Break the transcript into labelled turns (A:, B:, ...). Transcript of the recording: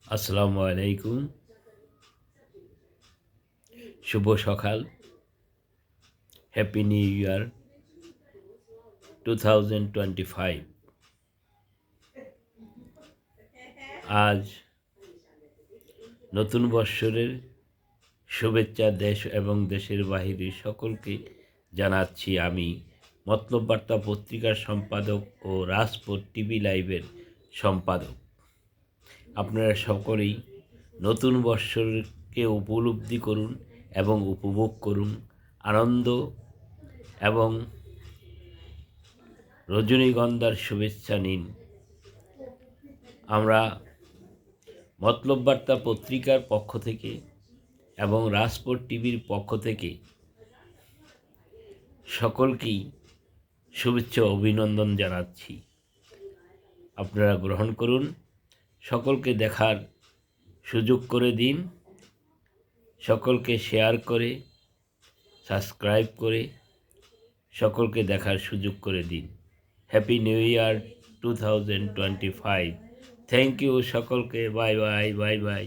A: আসসালামু আলাইকুম। শুভ সকাল। Happy new year 2025। আজ নতুন বৎসরের শুভেচ্ছা দেশ এবং দেশের বাহিরে সকলকে জানাচ্ছি। আমি মতলব বার্তা পত্রিকার সম্পাদক ও রাজপথ টিভি লাইভের সম্পাদক। আপনারা সকলেই নতুন বৎসরকে উপলব্ধি করুন এবং উপভোগ করুন, আনন্দ এবং রজনীগন্ধার শুভেচ্ছা নিন। আমরা মতলব বার্তা পত্রিকার পক্ষ থেকে এবং রাজপথ টিভির পক্ষ থেকে সকলকেই শুভেচ্ছা ও অভিনন্দন জানাচ্ছি। আপনারা গ্রহণ করুন, সকলকে দেখার সুযোগ করে দিন, সকলকে শেয়ার করে সাবস্ক্রাইব করে সকলকে দেখার সুযোগ করে দিন। Happy new year 2025। Thank you সকলকে। Bye bye bye by.